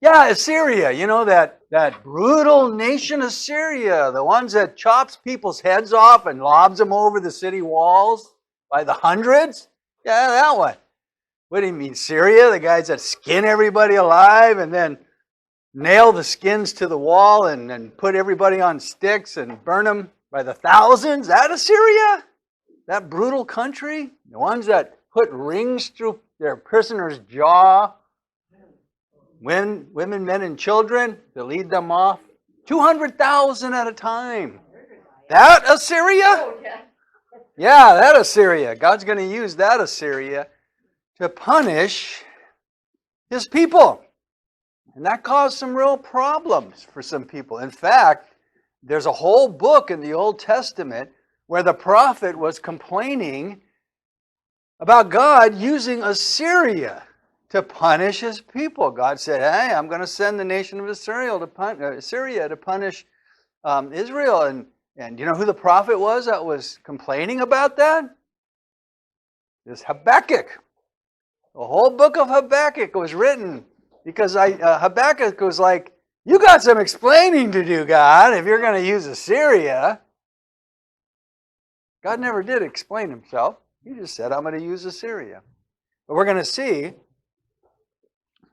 Yeah, Assyria, that brutal nation Assyria, the ones that chops people's heads off and lobs them over the city walls by the hundreds. Yeah, that one. What do you mean, Syria? The guys that skin everybody alive and then nail the skins to the wall and put everybody on sticks and burn them by the thousands? That Assyria? That brutal country? The ones that put rings through their prisoners' jaw, women, men, and children to lead them off? 200,000 at a time. That Assyria? Yeah, that Assyria. God's going to use that Assyria to punish his people. And that caused some real problems for some people. In fact, there's a whole book in the Old Testament where the prophet was complaining about God using Assyria to punish his people. God said, hey, I'm going to send the nation of Assyria to punish Israel. And you know who the prophet was that was complaining about that? This Habakkuk. The whole book of Habakkuk was written because Habakkuk was like, you got some explaining to do, God, if you're going to use Assyria. God never did explain himself. He just said, I'm going to use Assyria. But we're going to see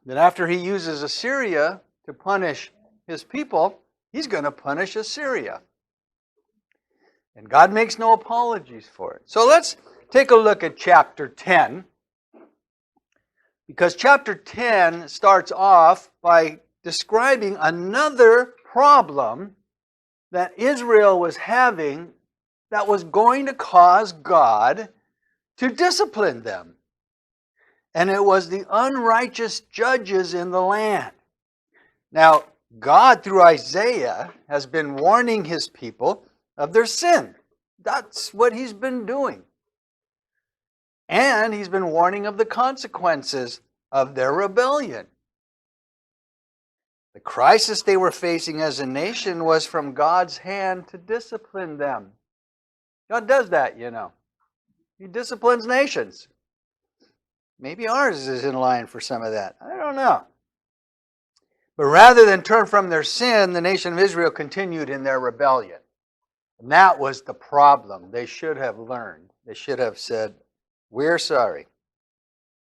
that after he uses Assyria to punish his people, he's going to punish Assyria. And God makes no apologies for it. So let's take a look at chapter 10. Because chapter 10 starts off by describing another problem that Israel was having that was going to cause God to discipline them. And it was the unrighteous judges in the land. Now, God, through Isaiah, has been warning his people of their sin. That's what he's been doing. And he's been warning of the consequences of their rebellion. The crisis they were facing as a nation was from God's hand to discipline them. God does that, you know. He disciplines nations. Maybe ours is in line for some of that. I don't know. But rather than turn from their sin, the nation of Israel continued in their rebellion. And that was the problem. They should have learned. They should have said, we're sorry.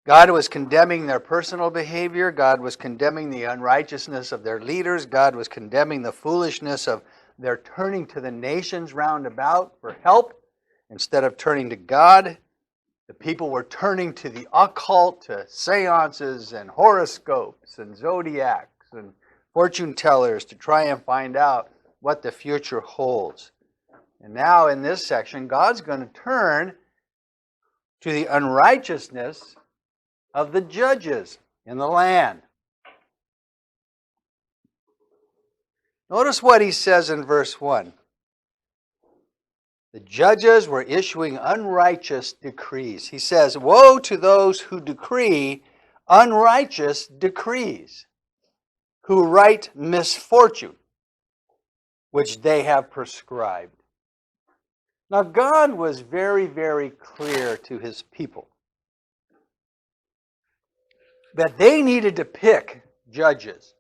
God was condemning their personal behavior. God was condemning the unrighteousness of their leaders. God was condemning the foolishness of their turning to the nations round about for help instead of turning to God. The people were turning to the occult, to seances and horoscopes and zodiacs and fortune tellers to try and find out what the future holds. And now in this section, God's going to turn to the unrighteousness of the judges in the land. Notice what he says in verse 1. The judges were issuing unrighteous decrees. He says, woe to those who decree unrighteous decrees, who write misfortune, which they have prescribed. Now, God was very, very clear to his people that they needed to pick judges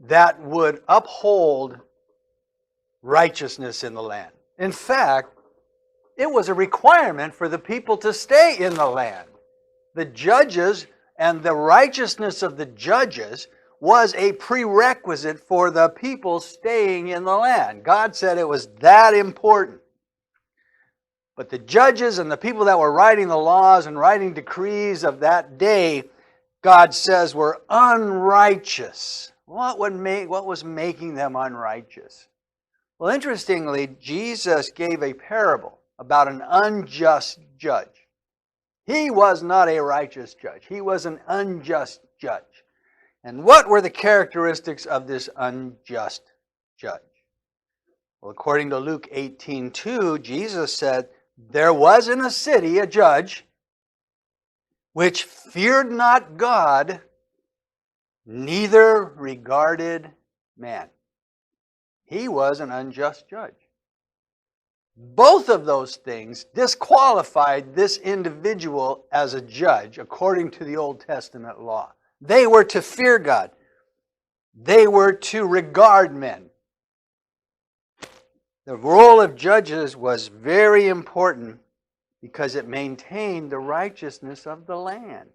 that would uphold righteousness in the land. In fact, it was a requirement for the people to stay in the land. The judges and the righteousness of the judges was a prerequisite for the people staying in the land. God said it was that important. But the judges and the people that were writing the laws and writing decrees of that day, God says, were unrighteous. What was making them unrighteous? Well, interestingly, Jesus gave a parable about an unjust judge. He was not a righteous judge. He was an unjust judge. And what were the characteristics of this unjust judge? Well, according to Luke 18:2, Jesus said, there was in a city a judge which feared not God, neither regarded man. He was an unjust judge. Both of those things disqualified this individual as a judge according to the Old Testament law. They were to fear God. They were to regard men. The role of judges was very important because it maintained the righteousness of the land.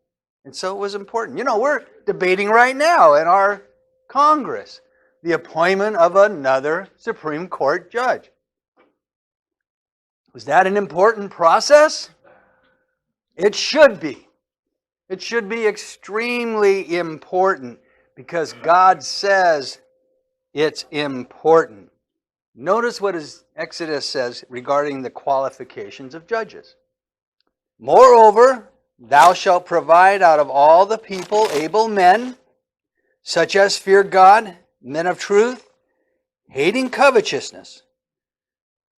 And so it was important. You know, we're debating right now in our Congress the appointment of another Supreme Court judge. Was that an important process? It should be. It should be extremely important because God says it's important. Notice what Exodus says regarding the qualifications of judges. Moreover, thou shalt provide out of all the people able men, such as fear God, men of truth, hating covetousness,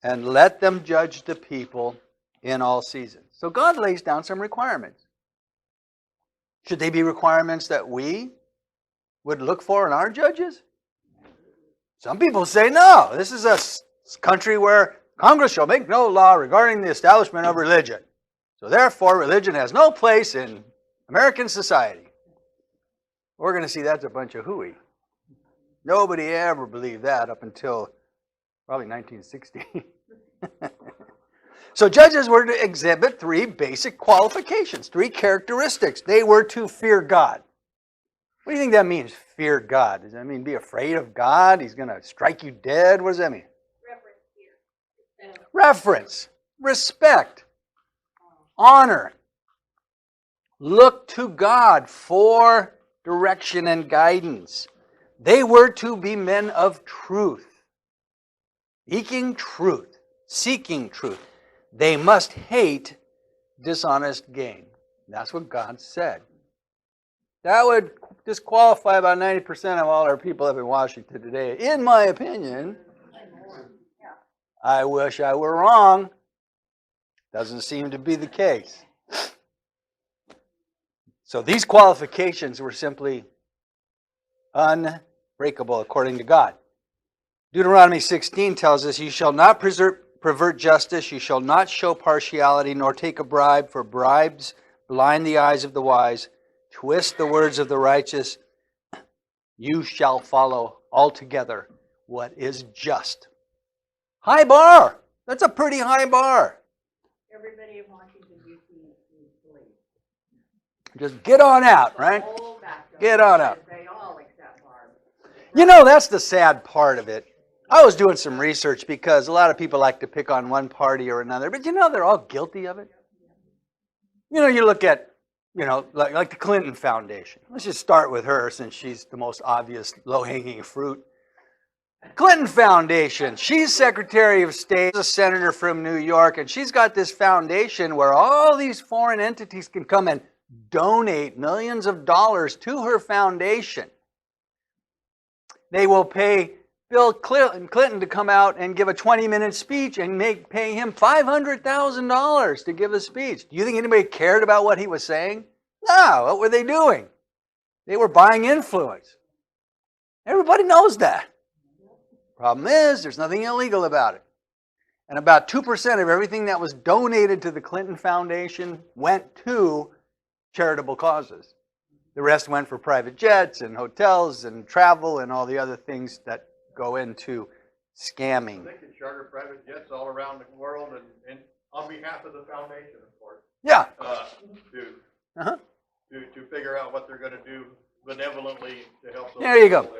and let them judge the people in all seasons. So God lays down some requirements. Should they be requirements that we would look for in our judges? Some people say no. This is a country where Congress shall make no law regarding the establishment of religion. So therefore, religion has no place in American society. We're going to see that's a bunch of hooey. Nobody ever believed that up until probably 1960. So judges were to exhibit three basic qualifications, three characteristics. They were to fear God. What do you think that means, fear God? Does that mean be afraid of God? He's going to strike you dead? What does that mean? Reverence, respect, honor. Look to God for direction and guidance. They were to be men of truth, seeking truth. They must hate dishonest gain. That's what God said. That would disqualify about 90% of all our people up in Washington today, in my opinion. I wish I were wrong. Doesn't seem to be the case. So these qualifications were simply unbreakable according to God. Deuteronomy 16 tells us, you shall not pervert justice, you shall not show partiality, nor take a bribe, for bribes blind the eyes of the wise, twist the words of the righteous. You shall follow altogether what is just. High bar. That's a pretty high bar. Everybody in Washington, D.C. needs to leave. Just get on out, right? Get on out. They all accept barbs. You know, that's the sad part of it. I was doing some research because a lot of people like to pick on one party or another, but you know they're all guilty of it. You know, you look at, you know, like the Clinton Foundation. Let's just start with her since she's the most obvious low-hanging fruit. Clinton Foundation. She's Secretary of State, a senator from New York, and she's got this foundation where all these foreign entities can come and donate millions of dollars to her foundation. They will pay Bill Clinton to come out and give a 20-minute speech and pay him $500,000 to give a speech. Do you think anybody cared about what he was saying? No. What were they doing? They were buying influence. Everybody knows that. Problem is, there's nothing illegal about it. And about 2% of everything that was donated to the Clinton Foundation went to charitable causes. The rest went for private jets and hotels and travel and all the other things that go into scamming. They can charter private jets all around the world and on behalf of the foundation, of course. Yeah. To figure out what they're going to do benevolently to help those there you go.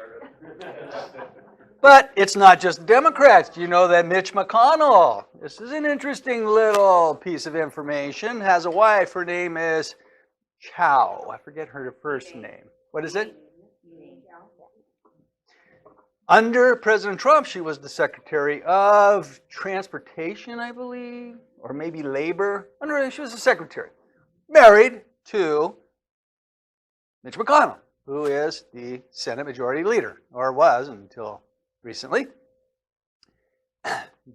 But it's not just Democrats. Do you know that Mitch McConnell, this is an interesting little piece of information, has a wife. Her name is Chow. I forget her first name. What is it? Under President Trump, she was the Secretary of Transportation, I believe, or maybe Labor. She was the Secretary. Married to Mitch McConnell, who is the Senate Majority Leader, or was until recently.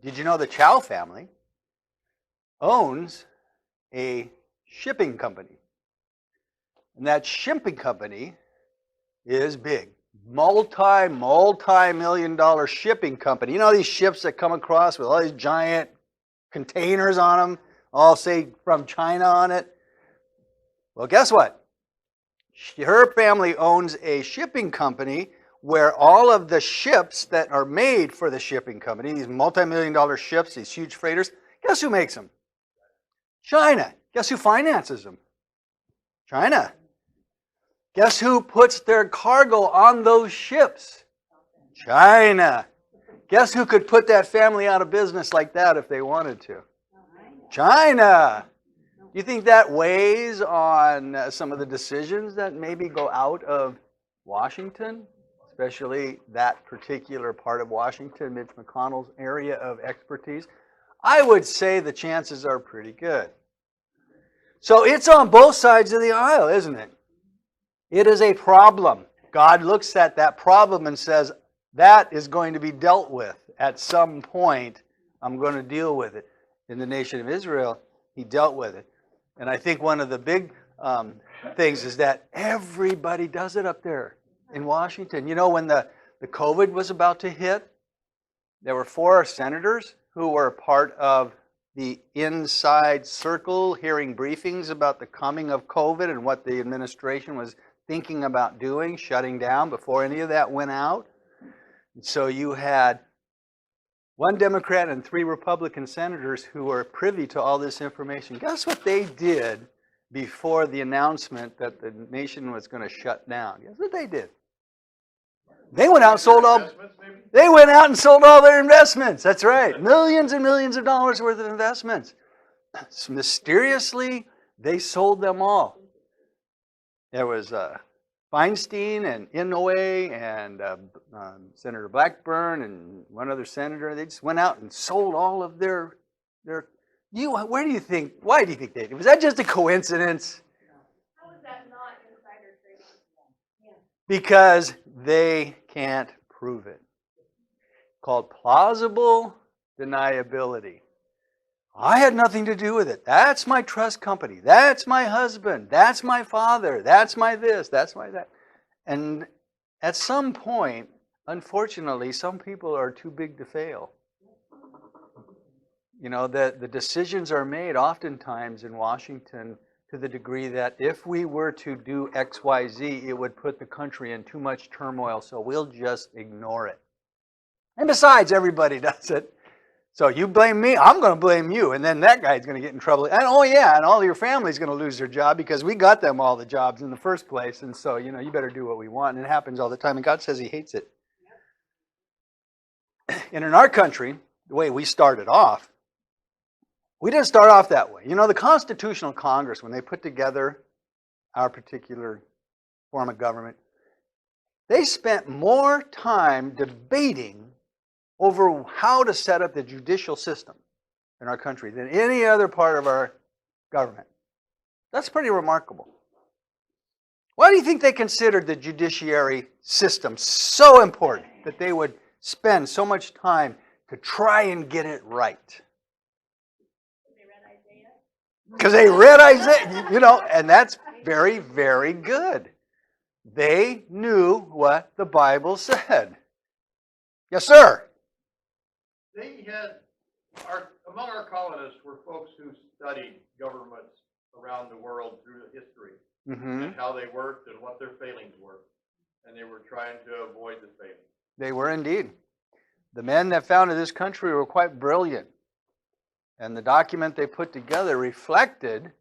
Did you know the Chow family owns a shipping company? And that shipping company is big. Multi-million-dollar shipping company. You know these ships that come across with all these giant containers on them, all say from China on it? Well, guess what? Her family owns a shipping company where all of the ships that are made for the shipping company, these multi-million-dollar ships, these huge freighters, guess who makes them? China. Guess who finances them? China. Guess who puts their cargo on those ships? China. Guess who could put that family out of business like that if they wanted to? China. Do you think that weighs on some of the decisions that maybe go out of Washington? Especially that particular part of Washington, Mitch McConnell's area of expertise? I would say the chances are pretty good. So it's on both sides of the aisle, isn't it? It is a problem. God looks at that problem and says, that is going to be dealt with at some point. I'm going to deal with it. In the nation of Israel, he dealt with it. And I think one of the big things is that everybody does it up there in Washington. You know, when the COVID was about to hit, there were 4 senators who were part of the inside circle hearing briefings about the coming of COVID and what the administration was thinking about doing, shutting down before any of that went out. And so you had 1 Democrat and 3 Republican senators who were privy to all this information. Guess what they did before the announcement that the nation was going to shut down? Guess what they did? They went out and sold all. They went out and sold all their investments. That's right, millions and millions of dollars worth of investments. So mysteriously, they sold them all. There was Feinstein and Inouye and Senator Blackburn and one other senator. They just went out and sold all of their. Where do you think? Why do you think they did? Was that just a coincidence? How is that not insider trading? Yeah. Because they can't prove it. Called plausible deniability. I had nothing to do with it. That's my trust company. That's my husband. That's my father. That's my this. That's my that. And at some point, unfortunately, some people are too big to fail. You know, the decisions are made oftentimes in Washington to the degree that if we were to do X, Y, Z, it would put the country in too much turmoil, so we'll just ignore it. And besides, everybody does it. So you blame me, I'm going to blame you, and then that guy's going to get in trouble. And oh yeah, and all your family's going to lose their job because we got them all the jobs in the first place. And so, you know, you better do what we want. And it happens all the time, and God says he hates it. And in our country, the way we started off, we didn't start off that way. You know, the Constitutional Congress, when they put together our particular form of government, they spent more time debating over how to set up the judicial system in our country than any other part of our government. That's pretty remarkable. Why do you think they considered the judiciary system so important that they would spend so much time to try and get it right? Because they read Isaiah, you know, and that's very, very good. They knew what the Bible said. Yes, sir. They had, among our colonists were folks who studied governments around the world through the history and how they worked and what their failings were. And they were trying to avoid the failings. They were indeed. The men that founded this country were quite brilliant. And the document they put together reflected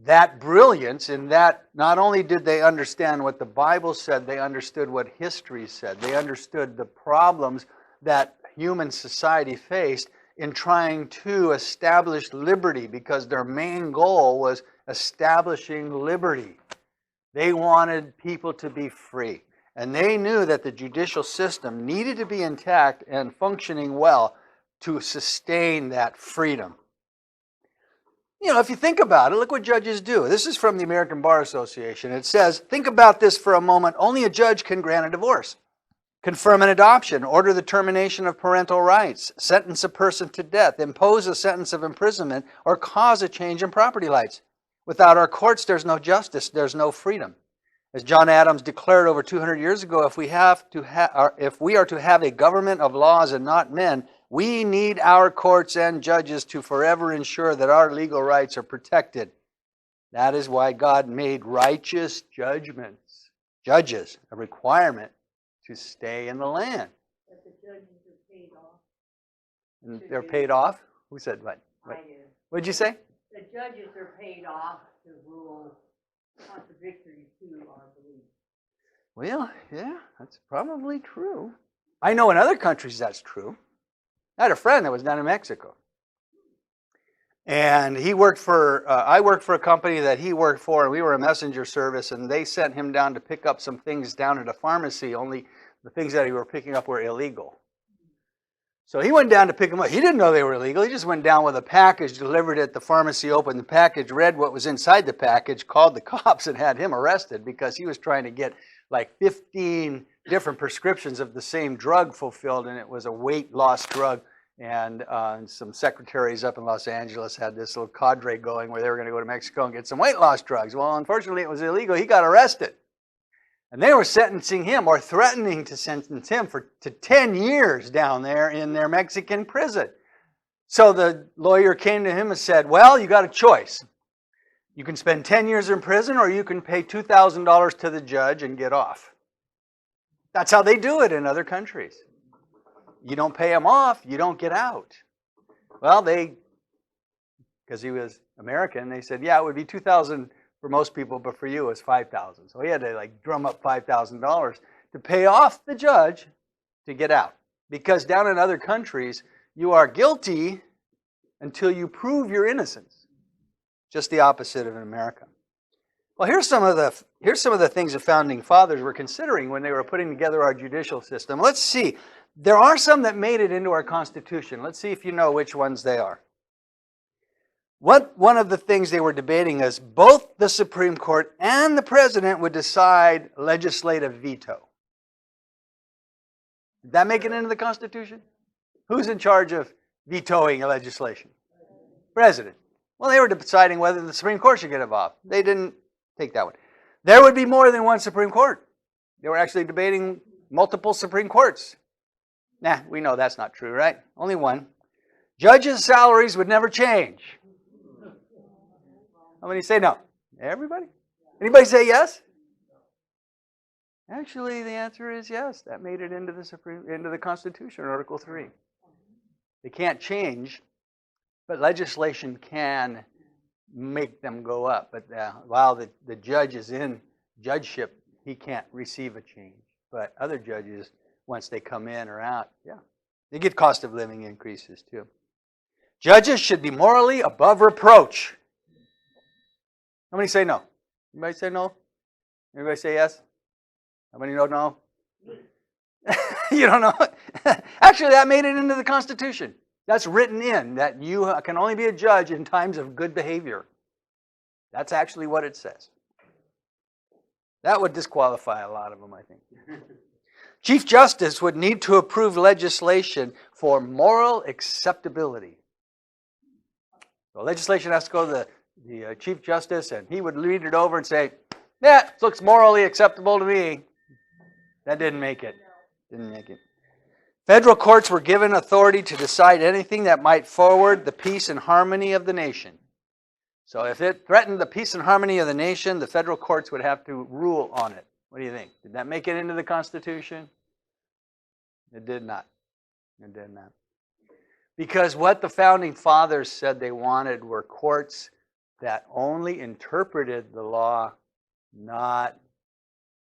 that brilliance in that not only did they understand what the Bible said, they understood what history said. They understood the problems that human society faced in trying to establish liberty, because their main goal was establishing liberty. They wanted people to be free. And they knew that the judicial system needed to be intact and functioning well to sustain that freedom. You know, if you think about it, look what judges do. This is from the American Bar Association. It says, think about this for a moment. Only a judge can grant a divorce, confirm an adoption, order the termination of parental rights, sentence a person to death, impose a sentence of imprisonment, or cause a change in property rights. Without our courts, there's no justice, there's no freedom. As John Adams declared over 200 years ago, if we are to have a government of laws and not men, we need our courts and judges to forever ensure that our legal rights are protected. That is why God made righteous judges, a requirement to stay in the land. But the judges are paid off. And they're paid off? Who said what? I do. What'd you say? The judges are paid off to rule contradictory to our beliefs. Well, yeah, that's probably true. I know in other countries that's true. I had a friend that was down in Mexico. And he worked for, I worked for a company that he worked for, and we were a messenger service, and they sent him down to pick up some things down at a pharmacy, only the things that he were picking up were illegal. So he went down to pick them up. He didn't know they were illegal. He just went down with a package, delivered it at the pharmacy, opened the package, read what was inside the package, called the cops, and had him arrested because he was trying to get like 15 different prescriptions of the same drug fulfilled, and it was a weight loss drug. And some secretaries up in Los Angeles had this little cadre going where they were going to go to Mexico and get some weight loss drugs. Well, unfortunately, it was illegal. He got arrested. And they were sentencing him, or threatening to sentence him to 10 years down there in their Mexican prison. So the lawyer came to him and said, well, you got a choice. You can spend 10 years in prison, or you can pay $2,000 to the judge and get off. That's how they do it in other countries. You don't pay him off, you don't get out. Well, because he was American, they said, yeah, it would be $2,000 for most people, but for you, it's $5,000. So he had to like drum up $5,000 to pay off the judge to get out. Because down in other countries, you are guilty until you prove your innocence. Just the opposite of in America. Well, here's some of the things the founding fathers were considering when they were putting together our judicial system. Let's see. There are some that made it into our Constitution. Let's see if you know which ones they are. One of the things they were debating is both the Supreme Court and the President would decide legislative veto. Did that make it into the Constitution? Who's in charge of vetoing a legislation? President. Well, they were deciding whether the Supreme Court should get involved. They didn't take that one. There would be more than one Supreme Court. They were actually debating multiple Supreme Courts. Nah, we know that's not true, right? Only one. Judges' salaries would never change. How many say no? Everybody? Anybody say yes? Actually, the answer is yes. That made it into the Constitution, Article 3. They can't change, but legislation can make them go up. But while the judge is in judgeship, he can't receive a change. But other judges, once they come in or out, yeah, they get cost of living increases too. Judges should be morally above reproach. How many say no? Anybody say no? Anybody say yes? How many don't know? You don't know? Actually, that made it into the Constitution. That's written in, that you can only be a judge in times of good behavior. That's actually what it says. That would disqualify a lot of them, I think. Chief Justice would need to approve legislation for moral acceptability. So legislation has to go to the Chief Justice, and he would read it over and say, yeah, it looks morally acceptable to me. That didn't make it. Didn't make it. Federal courts were given authority to decide anything that might forward the peace and harmony of the nation. So if it threatened the peace and harmony of the nation, the federal courts would have to rule on it. What do you think? Did that make it into the Constitution? It did not. It did not. Because what the founding fathers said they wanted were courts that only interpreted the law, not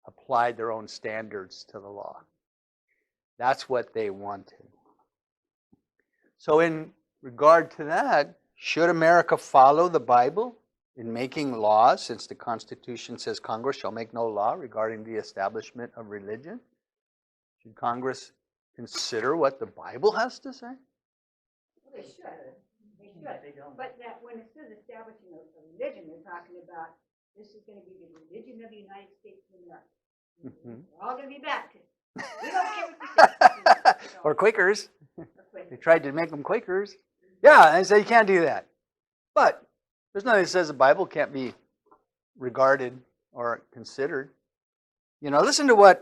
applied their own standards to the law. That's what they wanted. So in regard to that, should America follow the Bible in making laws, since the Constitution says Congress shall make no law regarding the establishment of religion? Should Congress consider what the Bible has to say? They should. They should. But that when it says establishing a religion, they're talking about this is going to be the religion of the United States of America. Mm-hmm. We're all going to be Baptists. We don't care what you say. Or Quakers. They tried to make them Quakers. Yeah, and say you can't do that. But there's nothing that says the Bible can't be regarded or considered. You know, listen to what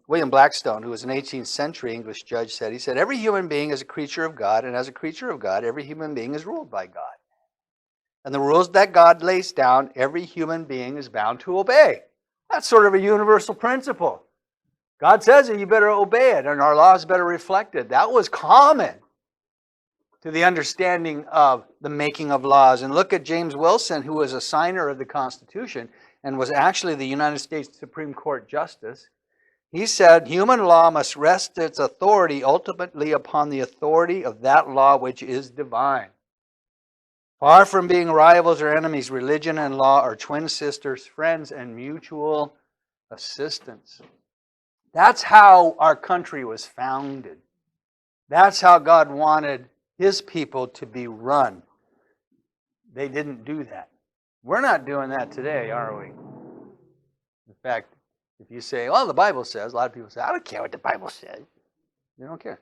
William Blackstone, who was an 18th century English judge, said. He said, every human being is a creature of God, and as a creature of God, every human being is ruled by God. And the rules that God lays down, every human being is bound to obey. That's sort of a universal principle. God says it, you better obey it, and our laws better reflect it. That was common to the understanding of the making of laws. And look at James Wilson, who was a signer of the Constitution and was actually the United States Supreme Court Justice. He said, human law must rest its authority ultimately upon the authority of that law which is divine. Far from being rivals or enemies, religion and law are twin sisters, friends, and mutual assistance. That's how our country was founded. That's how God wanted His people to be run. They didn't do that. We're not doing that today, are we? In fact, if you say, well, the Bible says, a lot of people say, I don't care what the Bible says. They don't care.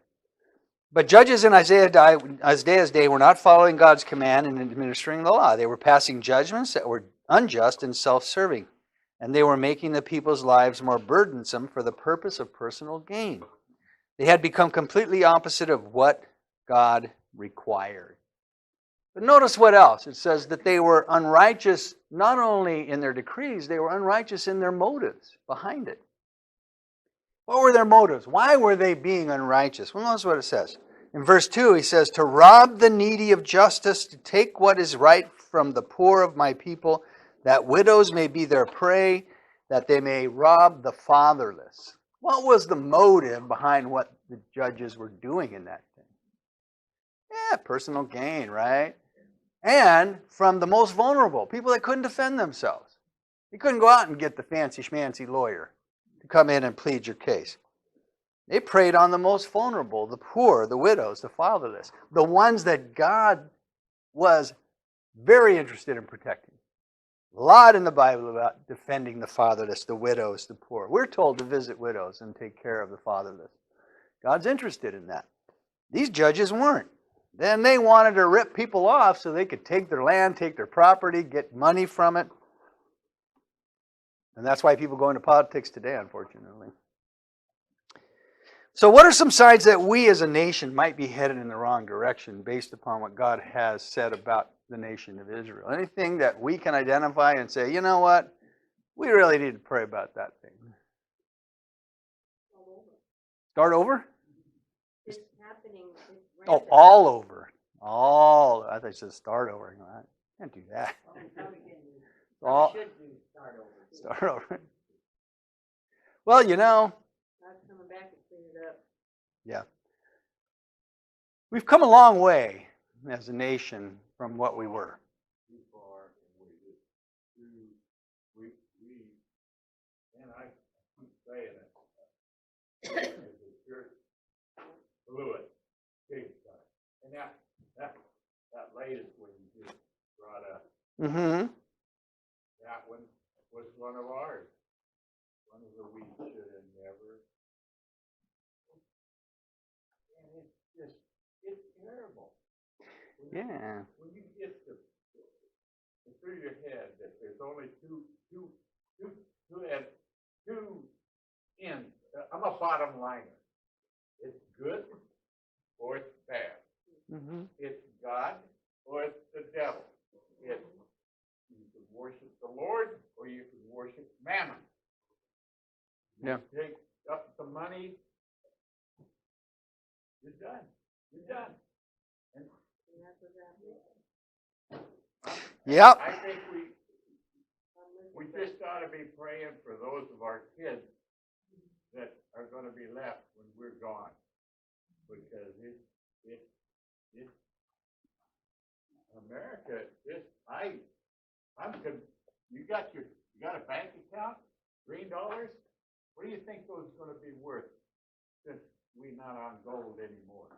But judges in Isaiah's day were not following God's command and administering the law. They were passing judgments that were unjust and self-serving. And they were making the people's lives more burdensome for the purpose of personal gain. They had become completely opposite of what God required. But notice what else. It says that they were unrighteous not only in their decrees, they were unrighteous in their motives behind it. What were their motives? Why were they being unrighteous? Well, notice what it says. In verse 2, he says, to rob the needy of justice, to take what is right from the poor of my people, that widows may be their prey, that they may rob the fatherless. What was the motive behind what the judges were doing in that thing? Yeah, personal gain, right? And from the most vulnerable, people that couldn't defend themselves. You couldn't go out and get the fancy schmancy lawyer to come in and plead your case. They preyed on the most vulnerable, the poor, the widows, the fatherless, the ones that God was very interested in protecting. A lot in the Bible about defending the fatherless, the widows, the poor. We're told to visit widows and take care of the fatherless. God's interested in that. These judges weren't. Then they wanted to rip people off so they could take their land, take their property, get money from it. And that's why people go into politics today, unfortunately. So what are some signs that we as a nation might be headed in the wrong direction based upon what God has said about the nation of Israel? Anything that we can identify and say, you know what? We really need to pray about that thing. Start over? It's happening. It's Oh, rampant. all over. I thought you said start over. I can't do that. All, Should do start over. start over. Well, you know, God's coming back and clean it up. yeah. We've come a long way as a nation from what we were. Too far, and we, and I keep saying it, as the church blew it big time. And that latest one you just brought up, Mm-hmm. that one was one of ours. One of the we should have never. And it's terrible. Yeah. When you get through your head that there's only two ends. I'm a bottom liner. It's good or it's bad. Mm-hmm. It's God or it's the devil. It's you can worship the Lord or you can worship Mammon. Yeah. You take up the money. You're done. You're done. And And that's what's happening. Yep. I think we just ought to be praying for those of our kids that are going to be left when we're gone, because America. You got a bank account, $3. What do you think those are going to be worth since we're not on gold anymore?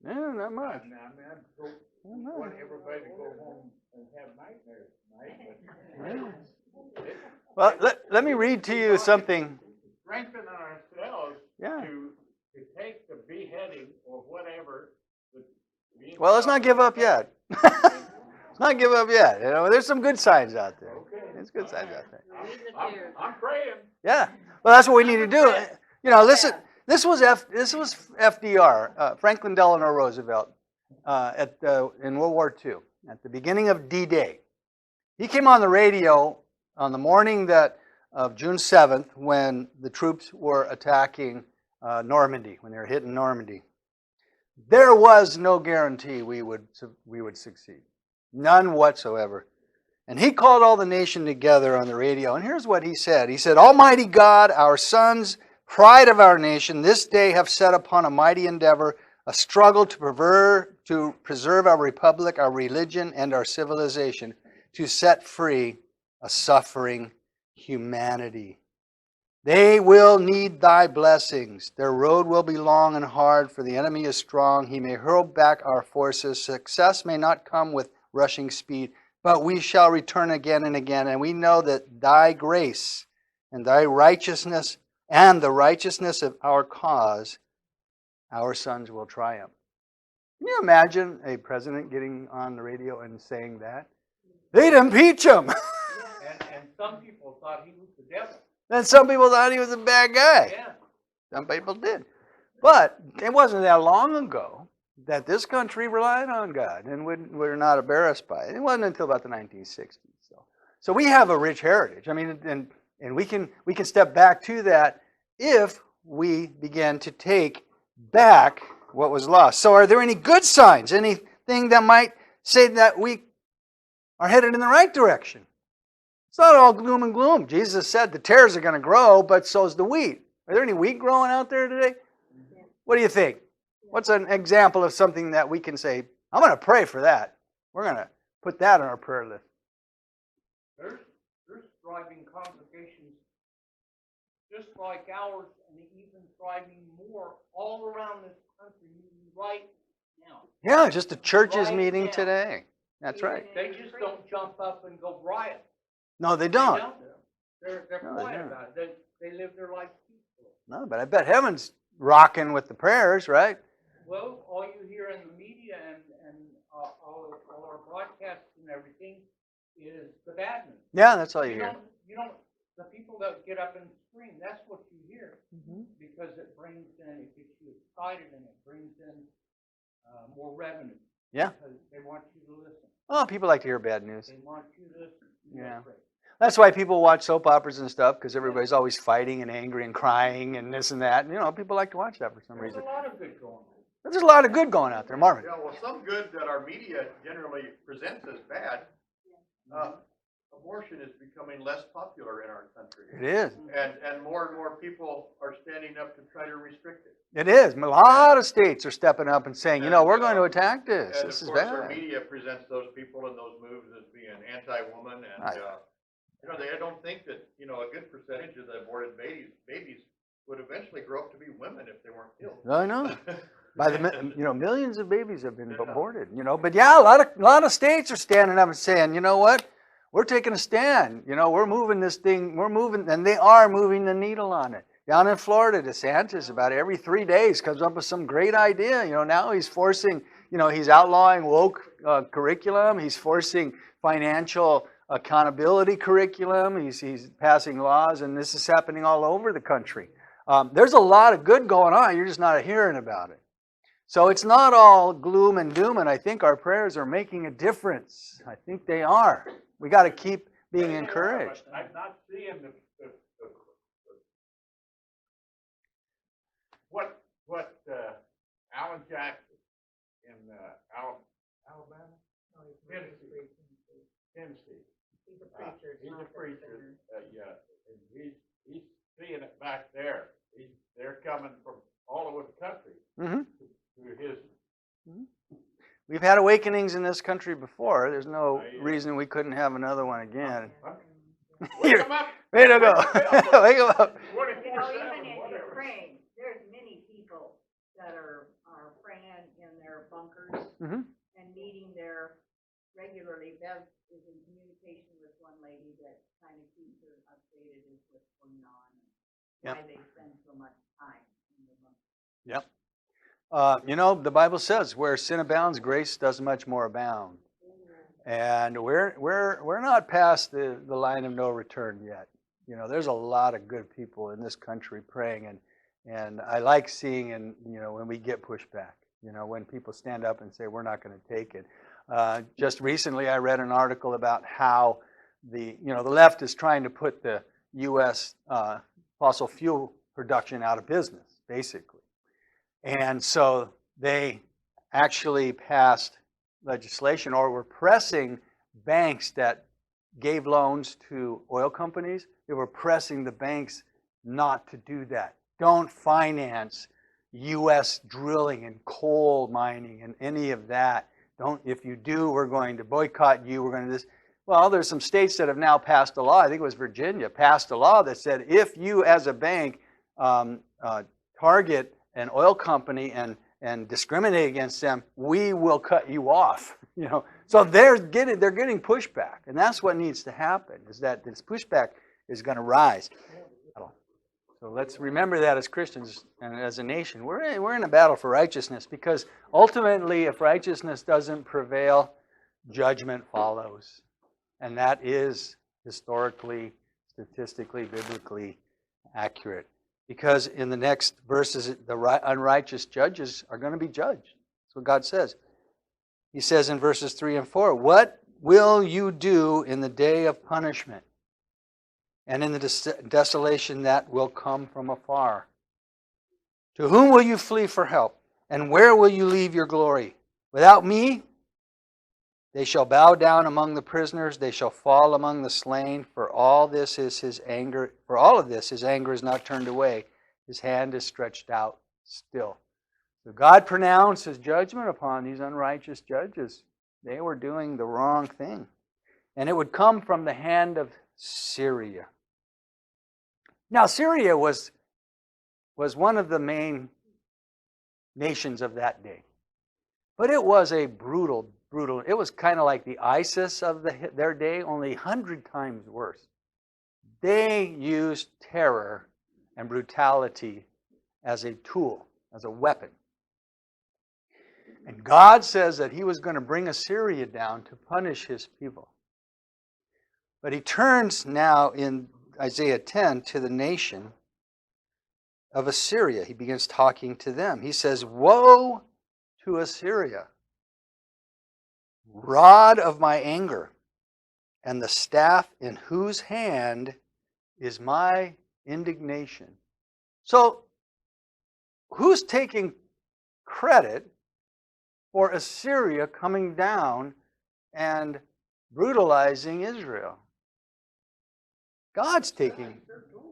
Yeah, not much. I want everybody to go home and have nightmares tonight. Well, let me read to you something. Strengthen ourselves Yeah. to take the beheading or whatever. Well, let's not give up yet. Let's not give up yet. You know, there's some good signs out there. There's good signs out there. I'm praying. Yeah. Well, that's what we need to do. You know, listen. This was FDR, Franklin Delano Roosevelt, in World War II, at the beginning of D-Day. He came on the radio on the morning of June 7th when the troops were attacking Normandy, when they were hitting Normandy. There was no guarantee we would succeed. None whatsoever. And he called all the nation together on the radio, and here's what he said. He said, Almighty God, our sons, pride of our nation, this day have set upon a mighty endeavor, a struggle to preserve our republic, our religion, and our civilization, to set free a suffering humanity. They will need thy blessings. Their road will be long and hard, for the enemy is strong. He may hurl back our forces. Success may not come with rushing speed, but we shall return again and again. And we know that thy grace and thy righteousness and the righteousness of our cause, our sons will triumph. Can you imagine a president getting on the radio and saying that? They'd impeach him. And some people thought he was the devil. And some people thought he was a bad guy. Yeah. Some people did. But it wasn't that long ago that this country relied on God and we're not embarrassed by it. It wasn't until about the 1960s. So we have a rich heritage. I mean, and we can step back to that if we begin to take back what was lost. So are there any good signs? Anything that might say that we are headed in the right direction? It's not all gloom and gloom. Jesus said the tares are going to grow, but so's the wheat. Are there any wheat growing out there today? What do you think? What's an example of something that we can say, I'm going to pray for that. We're going to put that on our prayer list. There's thriving congregations just like ours, and even thriving more all around this country right now. Yeah, just a churches Right meeting now. today. That's right. They just don't jump up and go riot. No, they They don't. don't. They're No, they quiet don't. about it. They live their life peacefully. No, but I bet heaven's rocking with the prayers, right? Well, all you hear in the media and all our broadcasts and everything is the bad news. Yeah, that's all you hear. You don't, the people that get up and scream, that's what you hear. Mhm. Because it gets you excited and it brings in more revenue. Yeah. Because they want you to listen. Oh, people like to hear bad news. They want you to listen. Yeah. Pray. That's why people watch soap operas and stuff, because everybody's always fighting and angry and crying and this and that. You know, people like to watch that for some There's reason. a lot of good going on. But there's a lot of good going out there, Marvin. Yeah, well, some good that our media generally presents as bad. Abortion is becoming less popular in our country. It is. And more people are standing up to try to restrict it. It is. A lot of states are stepping up and saying, you know, we're going to attack this. And This of is course, our bad. media presents those people and those moves as being anti-woman and, Right. you know, they don't think that, you know, a good percentage of the aborted babies would eventually grow up to be women if they weren't killed. I know. By millions of babies have been Yeah. aborted, you know. But yeah, a lot of states are standing up and saying, you know what? We're taking a stand. You know, we're moving this thing. We're moving, and they are moving the needle on it. Down in Florida, DeSantis, about every 3 days, comes up with some great idea. You know, now he's forcing, you know, he's outlawing woke curriculum. He's forcing financial accountability curriculum. He's passing laws, and this is happening all over the country. There's a lot of good going on. You're just not hearing about it. So it's not all gloom and doom, and I think our prayers are making a difference. I think they are. We got to keep being encouraged. I'm not seeing what Alan Jackson in Alabama? Tennessee. He's a preacher. He's a preacher, yeah, and he's seeing it back there. They're coming from all over the country Mhm. to his. We've had awakenings in this country before. There's no reason we couldn't have another one again. Wake 'em up. Way to go. Wake 'em up. You know, 24/7, even in whatever. Ukraine, there's many people that are praying in their bunkers Mhm. and meeting there regularly. Bev is in communication with one lady that kind of keeps her updated as what's going on and Yep. why they spend so much time in the bunkers. Yep. You know, the Bible says, where sin abounds, grace does much more abound. And we're not past the line of no return yet. You know, there's a lot of good people in this country praying, and I like seeing, and you know, when we get pushback, you know, when people stand up and say we're not going to take it. Just recently, I read an article about how the left is trying to put the U.S. Fossil fuel production out of business, basically. And so they actually passed legislation, or were pressing banks that gave loans to oil companies. They were pressing the banks not to do that. Don't finance U.S. drilling and coal mining and any of that. Don't. If you do, we're going to boycott you. We're going to this. Well, there's some states that have now passed a law. I think it was Virginia passed a law that said if you, as a bank, target an oil company and discriminate against them, we will cut you off. So they're getting pushback, and that's what needs to happen. Is that this pushback is going to rise. So let's remember that as Christians and as a nation, we're in a battle for righteousness, because ultimately, if righteousness doesn't prevail, judgment follows, and that is historically, statistically, biblically accurate. Because in the next verses, the unrighteous judges are going to be judged. That's what God says. He says in verses 3 and 4, "What will you do in the day of punishment, and in the desolation that will come from afar? To whom will you flee for help? And where will you leave your glory? Without me, they shall bow down among the prisoners, they shall fall among the slain. For all of this, his anger is not turned away. His hand is stretched out still." So God pronounces judgment upon these unrighteous judges. They were doing the wrong thing. And it would come from the hand of Syria. Now, Syria was one of the main nations of that day. But it was a brutal, it was kind of like the ISIS of their day, only 100 times worse. They used terror and brutality as a tool, as a weapon. And God says that he was going to bring Assyria down to punish his people. But he turns now in Isaiah 10 to the nation of Assyria. He begins talking to them. He says, "Woe to Assyria, rod of my anger, and the staff in whose hand is my indignation." So, who's taking credit for Assyria coming down and brutalizing Israel? God's taking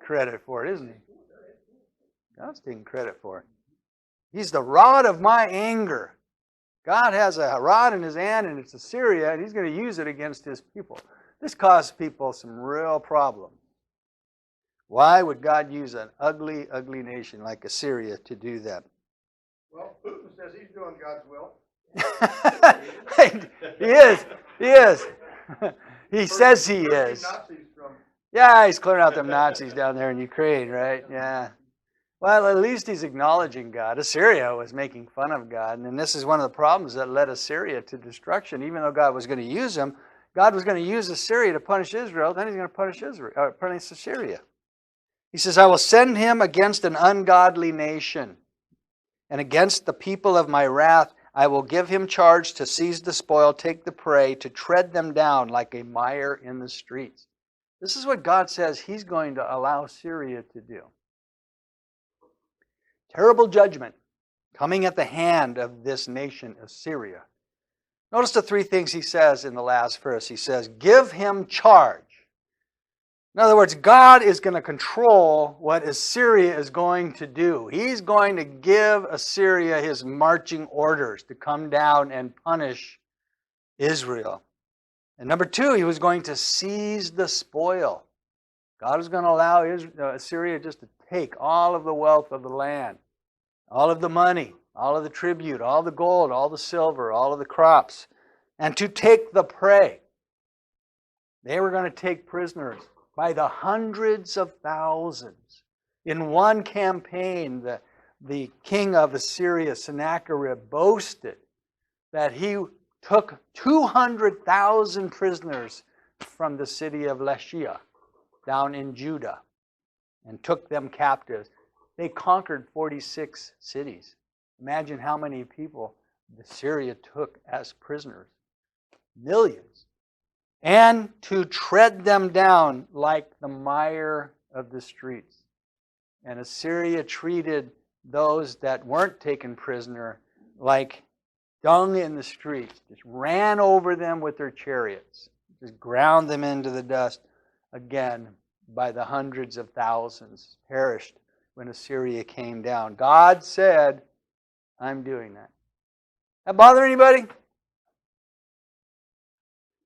credit for it, isn't he? God's taking credit for it. He's the rod of my anger. God has a rod in his hand, and it's Assyria, and he's going to use it against his people. This caused people some real problems. Why would God use an ugly, ugly nation like Assyria to do that? Well, Putin says he's doing God's will. He is. He is. He says he is. Nazis from Yeah, he's clearing out them Nazis down there in Ukraine, right? Yeah. Well, at least he's acknowledging God. Assyria was making fun of God, and this is one of the problems that led Assyria to destruction. Even though God was going to use them, God was going to use Assyria to punish Israel. Then he's going to punish Assyria. He says, "I will send him against an ungodly nation, and against the people of my wrath. I will give him charge to seize the spoil, take the prey, to tread them down like a mire in the streets." This is what God says he's going to allow Syria to do. Terrible judgment coming at the hand of this nation, Assyria. Notice the three things he says in the last verse. He says, "Give him charge." In other words, God is going to control what Assyria is going to do. He's going to give Assyria his marching orders to come down and punish Israel. And number two, he was going to seize the spoil. God was going to allow Assyria just to take all of the wealth of the land, all of the money, all of the tribute, all the gold, all the silver, all of the crops, and to take the prey. They were going to take prisoners by the hundreds of thousands. In one campaign, the king of Assyria, Sennacherib, boasted that he took 200,000 prisoners from the city of Lashia down in Judah and took them captives. They conquered 46 cities. Imagine how many people Assyria took as prisoners. Millions. and to tread them down like the mire of the streets. And Assyria treated those that weren't taken prisoner like dung in the streets, just ran over them with their chariots, just ground them into the dust. Again, by the hundreds of thousands perished when Assyria came down. God said, I'm doing that. That bother anybody?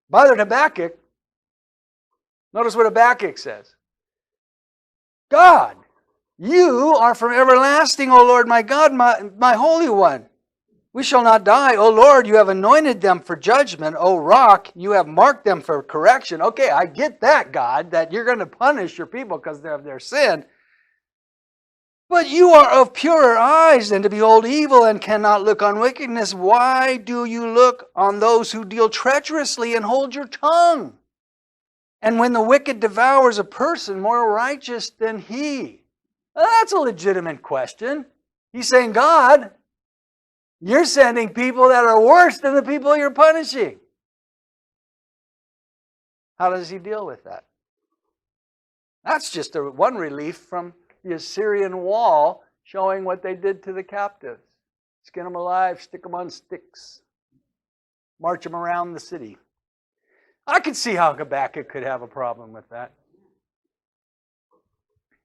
Bothered Habakkuk. Notice what Habakkuk says. God, you are from everlasting, O Lord, my God, my Holy One. We shall not die. O Lord, you have anointed them for judgment. O Rock, you have marked them for correction. Okay, I get that, God, that you're going to punish your people because of their sin. But you are of purer eyes than to behold evil and cannot look on wickedness. Why do you look on those who deal treacherously and hold your tongue? And when the wicked devours a person more righteous than he. Well, that's a legitimate question. He's saying, God, you're sending people that are worse than the people you're punishing. How does he deal with that? That's just one relief from the Assyrian wall showing what they did to the captives. Skin them alive, stick them on sticks, march them around the city. I could see how Habakkuk could have a problem with that.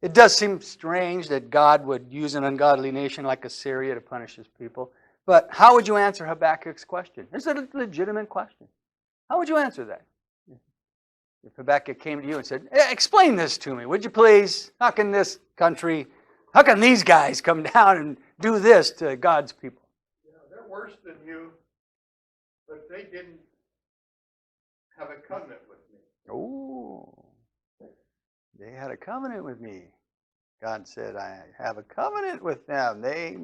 It does seem strange that God would use an ungodly nation like Assyria to punish his people. But how would you answer Habakkuk's question? It's a legitimate question. How would you answer that? If Habakkuk came to you and said, explain this to me, would you please? How can this country, how can these guys come down and do this to God's people? You know, they're worse than you, but they didn't have a covenant with me. Oh, they had a covenant with me. God said, I have a covenant with them. They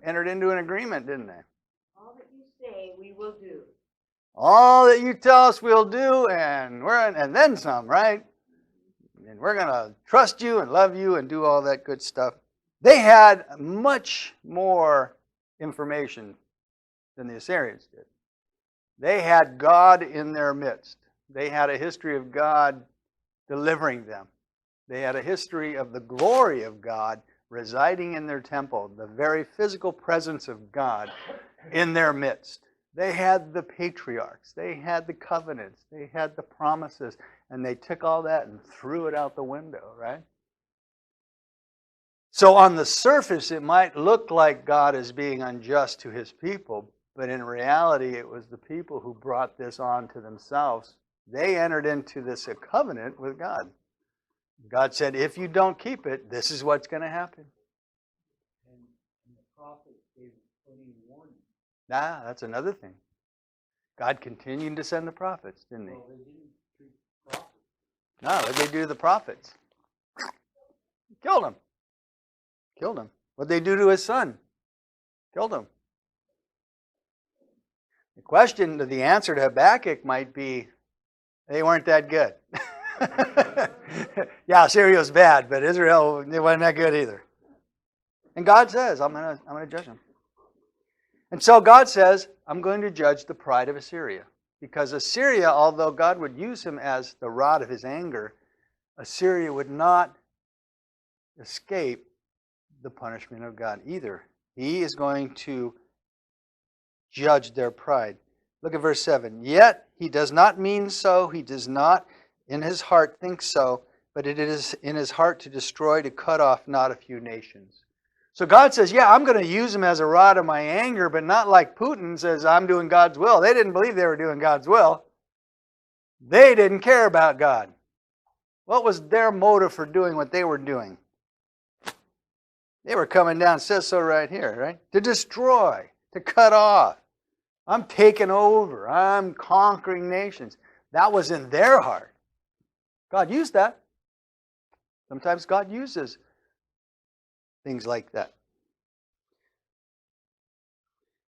entered into an agreement, didn't they? All that you say, we will do. All that you tell us we'll do, and then some, right? And we're going to trust you and love you and do all that good stuff. They had much more information than the Assyrians did. They had God in their midst. They had a history of God delivering them. They had a history of the glory of God residing in their temple, the very physical presence of God in their midst. They had the patriarchs, they had the covenants, they had the promises, and they took all that and threw it out the window, right? So on the surface, it might look like God is being unjust to his people, but in reality, it was the people who brought this on to themselves. They entered into this covenant with God. God said, if you don't keep it, this is what's going to happen. And the prophet gave plenty of warning. That's another thing. God continued to send the prophets, didn't he? Well, they didn't treat prophets. No, what did they do to the prophets? Killed him. Killed him. What did they do to his son? Killed him. The question, the answer to Habakkuk might be, they weren't that good. Yeah, Syria was bad, but Israel, they wasn't that good either. And God says, I'm going to judge them. And so God says, I'm going to judge the pride of Assyria. Because Assyria, although God would use him as the rod of his anger, Assyria would not escape the punishment of God either. He is going to judge their pride. Look at verse 7. Yet he does not mean so. He does not in his heart think so. But it is in his heart to destroy, to cut off not a few nations. So God says, yeah, I'm going to use him as a rod of my anger, but not like Putin says, I'm doing God's will. They didn't believe they were doing God's will. They didn't care about God. What was their motive for doing what they were doing? They were coming down, it says so right here, right? To destroy, to cut off. I'm taking over. I'm conquering nations. That was in their heart. God used that. Sometimes God uses things like that.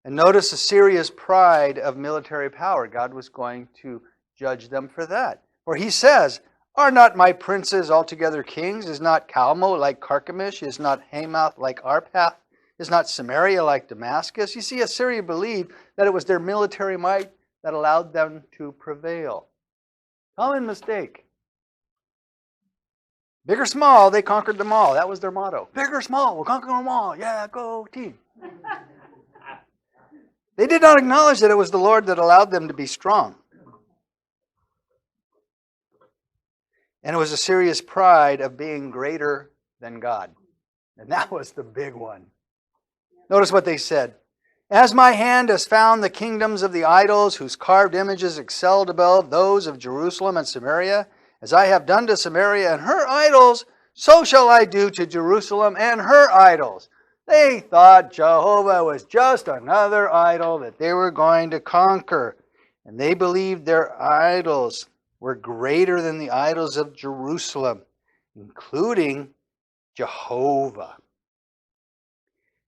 And notice Assyria's pride of military power. God was going to judge them for that. For he says, are not my princes altogether kings? Is not Calmo like Carchemish? Is not Hamath like Arpath? Is not Samaria like Damascus? You see, Assyria believed that it was their military might that allowed them to prevail. Common mistake. Big or small, they conquered them all. That was their motto. Big or small, we'll conquer them all. Yeah, go team. They did not acknowledge that it was the Lord that allowed them to be strong. And it was a serious pride of being greater than God. And that was the big one. Notice what they said. As my hand has found the kingdoms of the idols whose carved images excelled above those of Jerusalem and Samaria, as I have done to Samaria and her idols, so shall I do to Jerusalem and her idols. They thought Jehovah was just another idol that they were going to conquer. And they believed their idols were greater than the idols of Jerusalem, including Jehovah.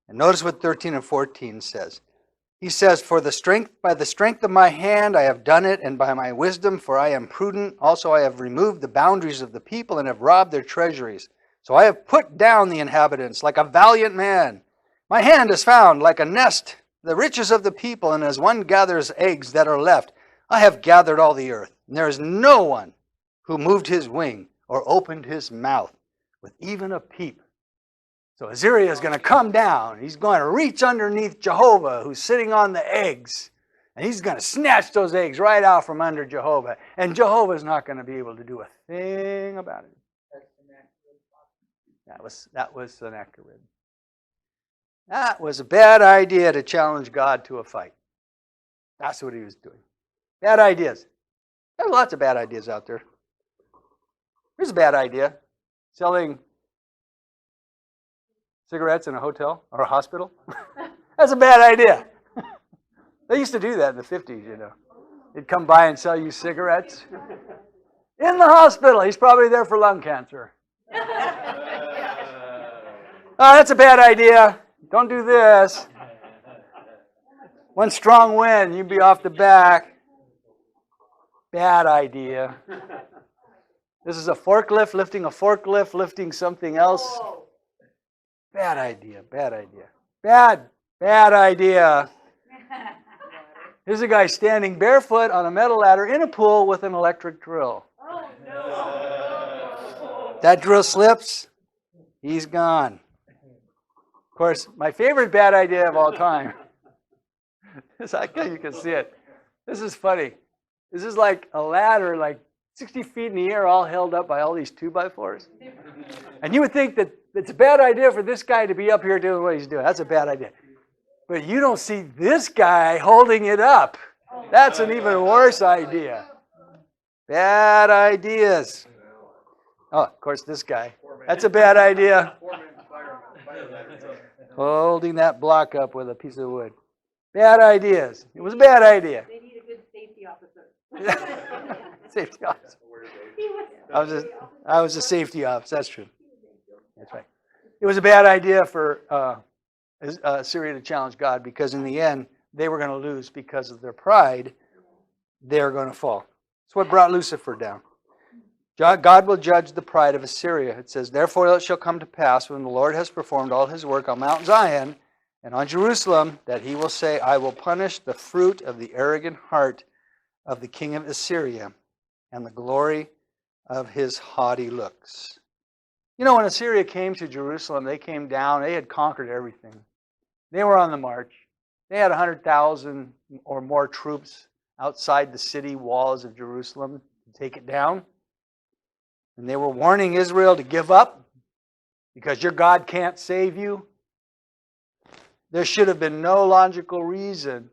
And notice what 13 and 14 says. He says, by the strength of my hand I have done it, and by my wisdom, for I am prudent. Also I have removed the boundaries of the people and have robbed their treasuries. So I have put down the inhabitants like a valiant man. My hand has found like a nest the riches of the people, and as one gathers eggs that are left, I have gathered all the earth. And there is no one who moved his wing or opened his mouth with even a peep. So Assyria is going to come down. He's going to reach underneath Jehovah, who's sitting on the eggs. And he's going to snatch those eggs right out from under Jehovah. And Jehovah's not going to be able to do a thing about it. That was Sennacherib. That was a bad idea to challenge God to a fight. That's what he was doing. Bad ideas. There's lots of bad ideas out there. Here's a bad idea. Selling cigarettes in a hotel or a hospital. That's a bad idea. They used to do that in the 50s, you know. They'd come by and sell you cigarettes. In the hospital. He's probably there for lung cancer. Oh, that's a bad idea. Don't do this. One strong wind, you'd be off the back. Bad idea. This is a forklift, lifting something else. Bad idea, bad idea. Bad idea. Here's a guy standing barefoot on a metal ladder in a pool with an electric drill. Oh, no. That drill slips, he's gone. Of course, my favorite bad idea of all time is, you can see it. This is funny. This is like a ladder, like 60 feet in the air, all held up by all these 2x4s. And you would think that it's a bad idea for this guy to be up here doing what he's doing. That's a bad idea. But you don't see this guy holding it up. That's an even worse idea. Bad ideas. Oh, of course, this guy. That's a bad idea. Holding that block up with a piece of wood. Bad ideas. It was a bad idea. They need a good safety officer. Safety officer. I was a safety officer. That's true. That's right. It was a bad idea for Assyria to challenge God, because in the end, they were going to lose because of their pride. They're going to fall. That's what brought Lucifer down. God will judge the pride of Assyria. It says, therefore it shall come to pass when the Lord has performed all his work on Mount Zion and on Jerusalem, that he will say, I will punish the fruit of the arrogant heart of the king of Assyria and the glory of his haughty looks. You know, when Assyria came to Jerusalem, they came down, they had conquered everything. They were on the march. They had 100,000 or more troops outside the city walls of Jerusalem to take it down. And they were warning Israel to give up because your God can't save you. There should have been no logical reason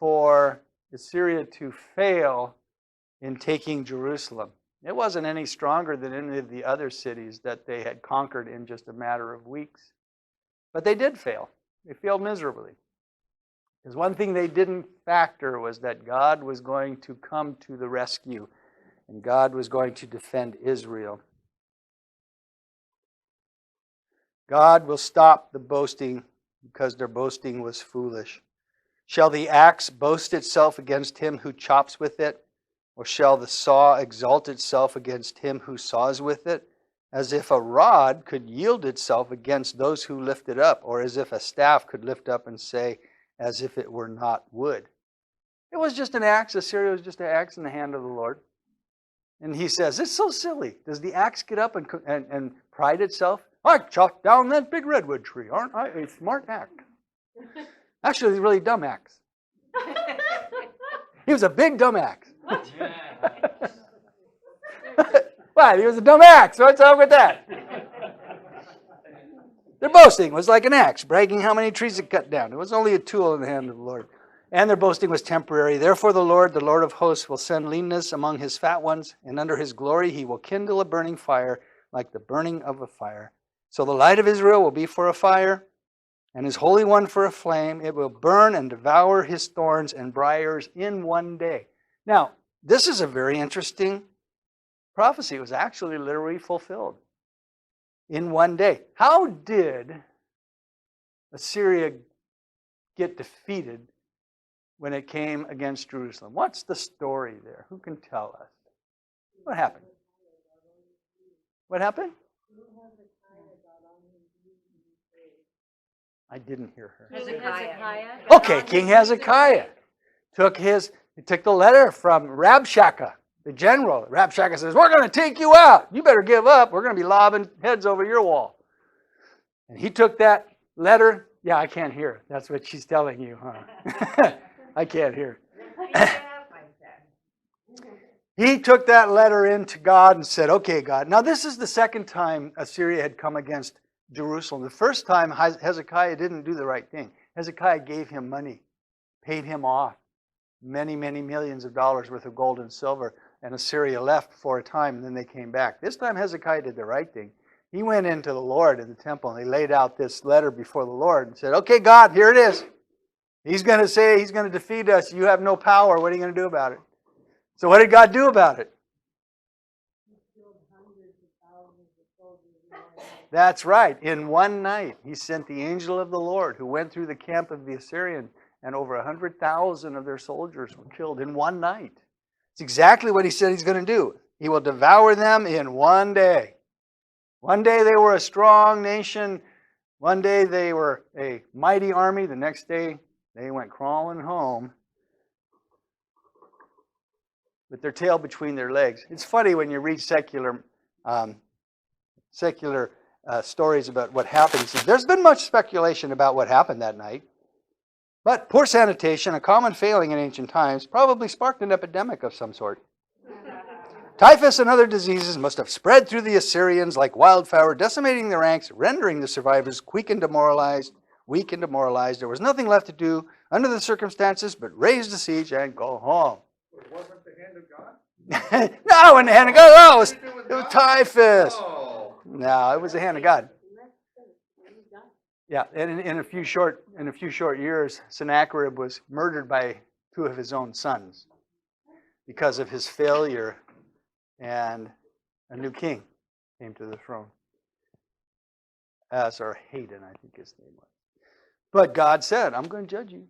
for Assyria to fail in taking Jerusalem. It wasn't any stronger than any of the other cities that they had conquered in just a matter of weeks. But they did fail. They failed miserably. Because one thing they didn't factor was that God was going to come to the rescue, and God was going to defend Israel. God will stop the boasting because their boasting was foolish. Shall the axe boast itself against him who chops with it? Or shall the saw exalt itself against him who saws with it? As if a rod could yield itself against those who lift it up, or as if a staff could lift up and say, as if it were not wood. It was just an axe. Assyria was just an axe in the hand of the Lord. And he says, it's so silly. Does the axe get up and pride itself? I chopped down that big redwood tree. Aren't I a smart axe? Actually, it's a really dumb axe. He was a big dumb axe. What? He was a dumb axe. What's up with that? Their boasting was like an axe, bragging how many trees it cut down. It was only a tool in the hand of the Lord. And their boasting was temporary. Therefore the Lord of hosts, will send leanness among his fat ones, and under his glory he will kindle a burning fire like the burning of a fire. So the light of Israel will be for a fire, and his Holy One for a flame. It will burn and devour his thorns and briars in one day. Now, this is a very interesting prophecy. It was actually literally fulfilled in one day. How did Assyria get defeated when it came against Jerusalem? What's the story there? Who can tell us? What happened? What happened? I didn't hear her. Hezekiah. Okay, King Hezekiah took the letter from Rabshakeh, the general. Rabshakeh says, we're going to take you out. You better give up. We're going to be lobbing heads over your wall. And he took that letter. Yeah, I can't hear. That's what she's telling you, huh? I can't hear. He took that letter into God and said, okay, God. Now, this is the second time Assyria had come against Jerusalem. The first time Hezekiah didn't do the right thing. Hezekiah gave him money, paid him off many, many millions of dollars worth of gold and silver, and Assyria left for a time, and then they came back. This time Hezekiah did the right thing. He went into the Lord in the temple, and he laid out this letter before the Lord and said, okay, God, here it is. He's going to say he's going to defeat us. You have no power. What are you going to do about it? So what did God do about it? That's right. In one night, he sent the angel of the Lord who went through the camp of the Assyrians, and over 100,000 of their soldiers were killed in one night. It's exactly what he said he's going to do. He will devour them in one day. One day they were a strong nation. One day they were a mighty army. The next day they went crawling home with their tail between their legs. It's funny when you read secular stories about what happened. There's been much speculation about what happened that night. But poor sanitation, a common failing in ancient times, probably sparked an epidemic of some sort. Typhus and other diseases must have spread through the Assyrians like wildfire, decimating their ranks, rendering the survivors weak and demoralized. There was nothing left to do under the circumstances but raise the siege and go home. It wasn't the hand of God? No, in the hand of God. Oh, it was typhus. Oh. No, it was the hand of God. Yeah, and in a few short years, Sennacherib was murdered by two of his own sons because of his failure, and a new king came to the throne. Esarhaddon, I think his name was. But God said, I'm going to judge you.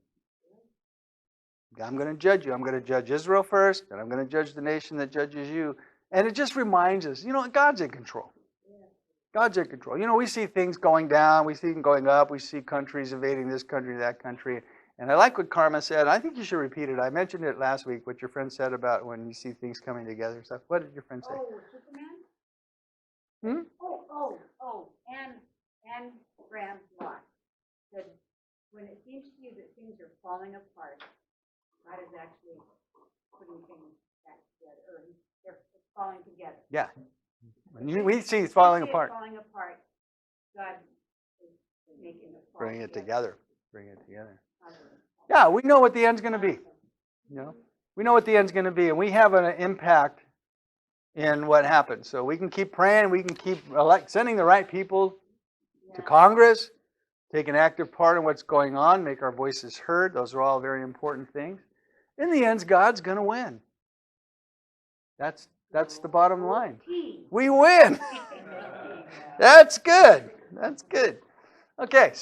I'm going to judge you. I'm going to judge Israel first, and I'm going to judge the nation that judges you. And it just reminds us, God's in control. God's in control. We see things going down, we see them going up, we see countries invading this country, that country. And I like what Karma said. I think you should repeat it. I mentioned it last week, what your friend said about when you see things coming together and stuff. What did your friend say? Oh, Superman? And Graham's Lot. That when it seems to you that things are falling apart, God is actually putting things back together, or they're falling together. Yeah. When we see it falling apart. Falling apart, God is making it fall Bring it together. Positive. Yeah, we know what the end's going to be. We know what the end's going to be, and we have an impact in what happens. So we can keep praying. We can keep sending the right people to Congress, take an active part in what's going on, make our voices heard. Those are all very important things. In the end, God's going to win. That's the bottom line. We win. That's good. Okay, so